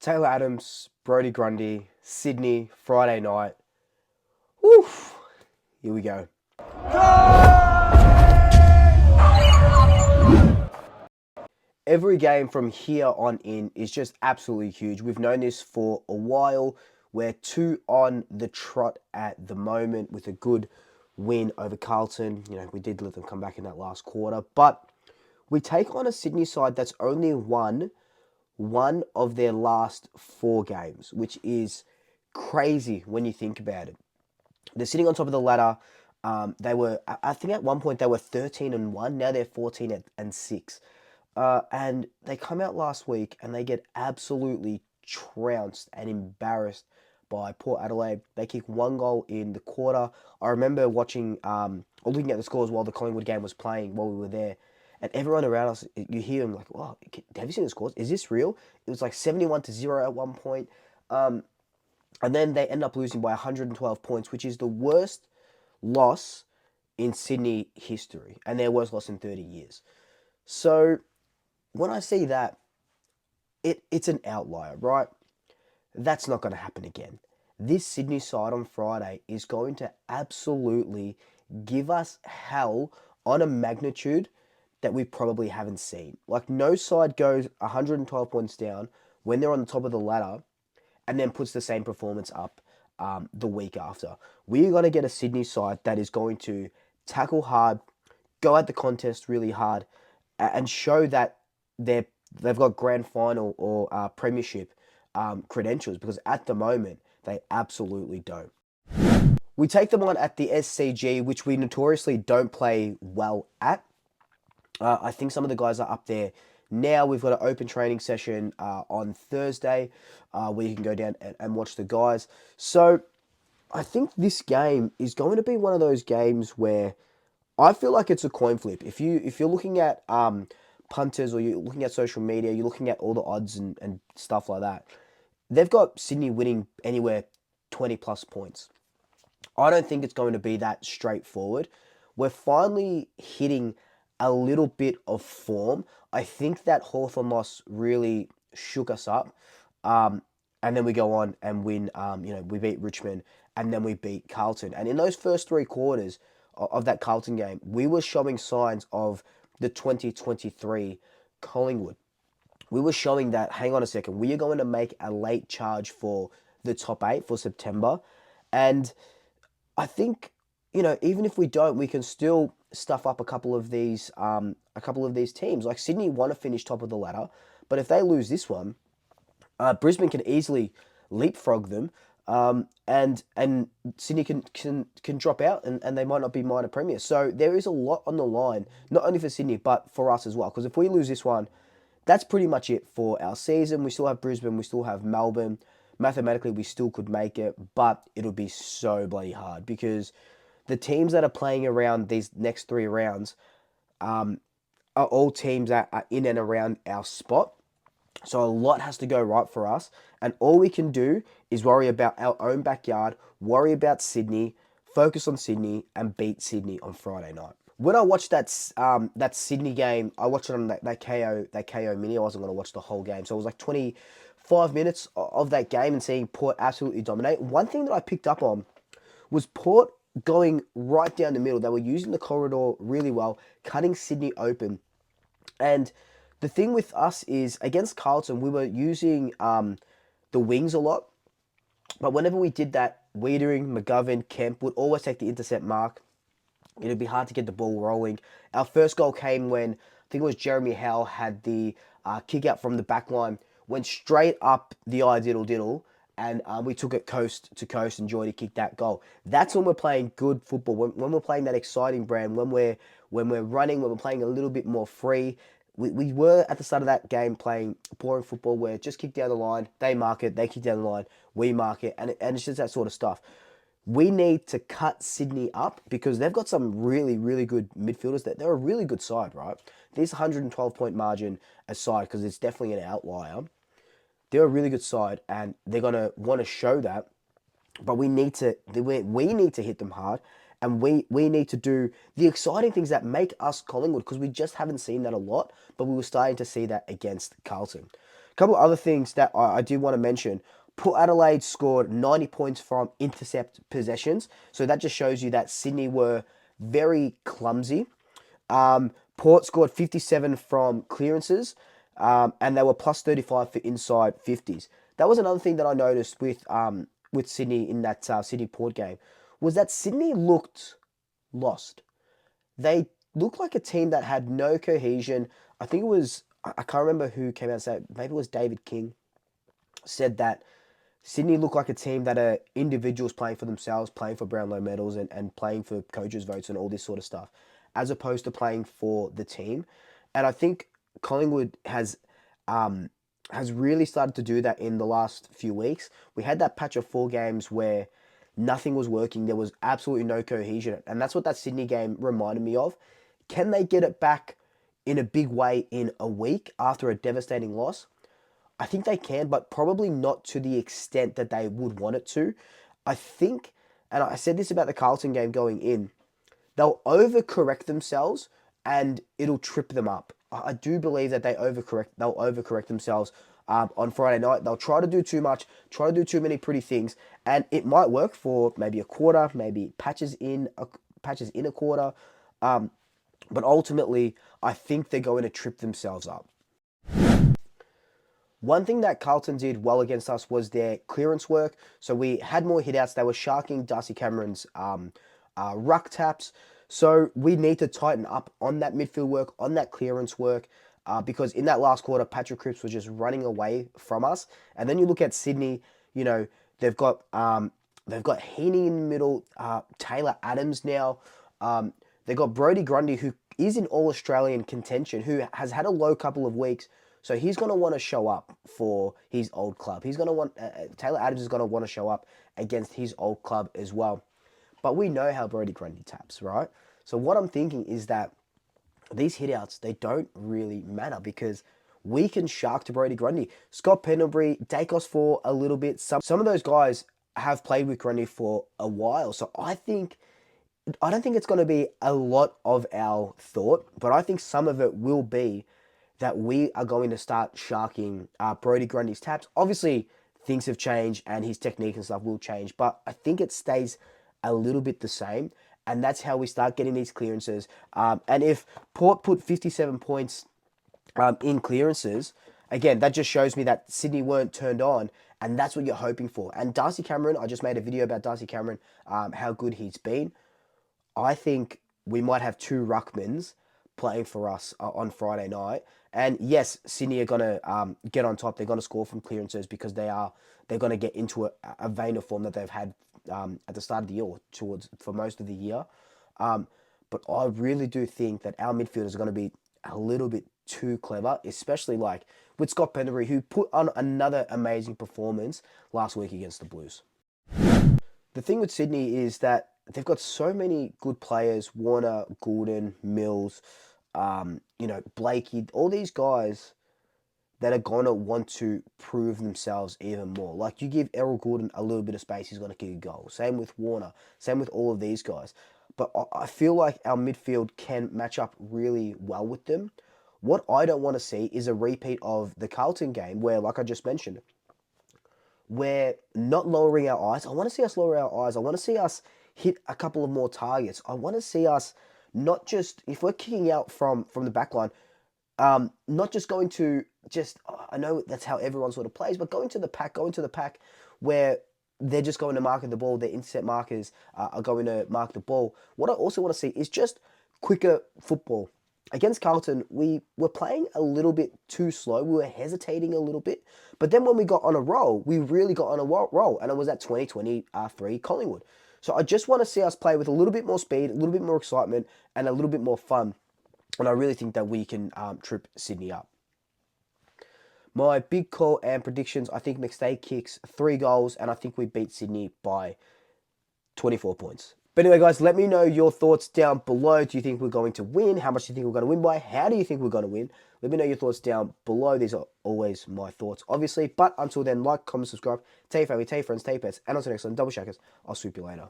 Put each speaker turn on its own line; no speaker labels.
Taylor Adams, Brodie Grundy, Sydney, Friday night. Woof! Here we go. Every game from here on in is just absolutely huge. We've known this for a while. We're 2 on the trot at the moment with a good win over Carlton. We did let them come back in that last quarter. But we take on a Sydney side that's only won one of their last 4 games, which is crazy when you think about it. They're sitting on top of the ladder. They were, I think at one point they were 13-1. Now they're 14-6. And they come out last week and they get absolutely trounced and embarrassed by Port Adelaide. They kick 1 goal in the quarter. I remember watching or looking at the scores while the Collingwood game was playing while we were there. And everyone around us, you hear them like, wow, have you seen the scores? Is this real? It was like 71-0 at one point. And then they end up losing by 112 points, which is the worst loss in Sydney history and their worst loss in 30 years. So when I see that, it's an outlier, right? That's not going to happen again. This Sydney side on Friday is going to absolutely give us hell on a magnitude that we probably haven't seen. Like, no side goes 112 points down when they're on the top of the ladder and then puts the same performance up the week after. We're going to get a Sydney side that is going to tackle hard, go at the contest really hard, and show that they've got grand final or premiership credentials, because at the moment they absolutely don't. We take them on at the SCG, which we notoriously don't play well at. I think some of the guys are up there now. We've got an open training session on Thursday where you can go down and watch the guys. So I think this game is going to be one of those games where I feel like it's a coin flip. If you're looking at punters, or you're looking at social media, you're looking at all the odds and stuff like that, they've got Sydney winning anywhere 20 plus points. I don't think it's going to be that straightforward. We're finally hitting a little bit of form. I think that Hawthorn loss really shook us up. And then we go on and win. We beat Richmond and then we beat Carlton. And in those first 3 quarters of that Carlton game, we were showing signs of the 2023 Collingwood. We were showing that, hang on a second, we are going to make a late charge for the top 8 for September. And I think, even if we don't, we can still stuff up a couple of these teams. Like, Sydney want to finish top of the ladder, but if they lose this one, Brisbane can easily leapfrog them, and Sydney can drop out, and they might not be minor premiers. So there is a lot on the line, not only for Sydney but for us as well. Because if we lose this one, that's pretty much it for our season. We still have Brisbane, we still have Melbourne. Mathematically, we still could make it, but it'll be so bloody hard, because the teams that are playing around these next 3 rounds are all teams that are in and around our spot. So a lot has to go right for us. And all we can do is worry about our own backyard, worry about Sydney, focus on Sydney, and beat Sydney on Friday night. When I watched that Sydney game, I watched it on that KO mini. I wasn't going to watch the whole game. So it was like 25 minutes of that game and seeing Port absolutely dominate. One thing that I picked up on was Port going right down the middle. They were using the corridor really well, cutting Sydney open. And the thing with us is, against Carlton, we were using the wings a lot. But whenever we did that, Wiedering, McGovern, Kemp would always take the intercept mark. It would be hard to get the ball rolling. Our first goal came when, I think it was Jeremy Howe, had the kick out from the back line, went straight up the diddle, and we took it coast to coast, and Jordy kicked that goal. That's when we're playing good football, when we're playing that exciting brand, when we're running, when we're playing a little bit more free. We were, at the start of that game, playing boring football where just kick down the line, they mark it, they kick down the line, we mark it, and it's just that sort of stuff. We need to cut Sydney up, because they've got some really, really good midfielders. They're a really good side, right? This 112-point margin aside, because it's definitely an outlier, they're a really good side, and they're going to want to show that. But we need to hit them hard, and we need to do the exciting things that make us Collingwood, because we just haven't seen that a lot, but we were starting to see that against Carlton. couple of other things that I do want to mention. Port Adelaide scored 90 points from intercept possessions. So that just shows you that Sydney were very clumsy. Port scored 57 from clearances, and they were plus 35 for inside 50s. That was another thing that I noticed with Sydney in that Sydney Port game, was that Sydney looked lost. They looked like a team that had no cohesion. I think it was, I can't remember who came out and said, maybe it was David King, said that Sydney looked like a team that are individuals playing for themselves, playing for Brownlow medals, and playing for coaches' votes and all this sort of stuff, as opposed to playing for the team. And I think Collingwood has really started to do that in the last few weeks. We had that patch of 4 games where nothing was working. There was absolutely no cohesion. And that's what that Sydney game reminded me of. Can they get it back in a big way in a week after a devastating loss? I think they can, but probably not to the extent that they would want it to. I think, and I said this about the Carlton game going in, they'll overcorrect themselves and it'll trip them up. I do believe that they'll overcorrect themselves on Friday night. They'll try to do too much, try to do too many pretty things, and it might work for maybe a quarter, maybe patches in a quarter, but ultimately, I think they're going to trip themselves up. One thing that Carlton did well against us was their clearance work. So we had more hitouts. They were sharking Darcy Cameron's ruck taps. So we need to tighten up on that midfield work, on that clearance work, because in that last quarter, Patrick Cripps was just running away from us. And then you look at Sydney. You know, they've got Heaney in the middle, Taylor Adams now. They've got Brodie Grundy, who is in All-Australian contention, who has had a low couple of weeks. So he's going to want to show up for his old club. He's going to want Taylor Adams is going to want to show up against his old club as well. But we know how Brodie Grundy taps, right? So what I'm thinking is that these hitouts, they don't really matter because we can shark to Brodie Grundy. Scott Pendlebury, Dacos for a little bit. Some of those guys have played with Grundy for a while. So I don't think it's going to be a lot of our thought, but I think some of it will be that we are going to start sharking Brodie Grundy's taps. Obviously, things have changed and his technique and stuff will change, but I think it stays a little bit the same, and that's how we start getting these clearances. And if Port put 57 points in clearances, again, that just shows me that Sydney weren't turned on, and that's what you're hoping for. And Darcy Cameron, I just made a video about Darcy Cameron, how good he's been. I think we might have 2 ruckmans playing for us on Friday night. And yes, Sydney are going to get on top. They're going to score from clearances because they're going to get into a vein of form that they've had at the start of the year or for most of the year. But I really do think that our midfielders are going to be a little bit too clever, especially like with Scott Pendlebury, who put on another amazing performance last week against the Blues. The thing with Sydney is that they've got so many good players: Warner, Goulden, Mills, Blakey, all these guys that are going to want to prove themselves even more. Like, you give Errol Goulden a little bit of space, he's going to kick a goal. Same with Warner, same with all of these guys. But I feel like our midfield can match up really well with them. What I don't want to see is a repeat of the Carlton game where, like I just mentioned, we're not lowering our eyes. I want to see us lower our eyes. I want to see us hit a couple of more targets. I want to see us not just, if we're kicking out from the back line, not just going to I know that's how everyone sort of plays, but going to the pack where they're just going to mark the ball, their intercept markers are going to mark the ball. What I also want to see is just quicker football. Against Carlton, we were playing a little bit too slow. We were hesitating a little bit. But then when we got on a roll, we really got on a roll. And it was at 2023 Collingwood. So I just want to see us play with a little bit more speed, a little bit more excitement, and a little bit more fun. And I really think that we can trip Sydney up. My big call and predictions, I think McStay kicks 3 goals, and I think we beat Sydney by 24 points. But anyway, guys, let me know your thoughts down below. Do you think we're going to win? How much do you think we're going to win by? How do you think we're going to win? Let me know your thoughts down below. These are always my thoughts, obviously. But until then, like, comment, subscribe, tell your family, tell your friends, tell your pets. And until next time, double shackers. I'll swoop you later.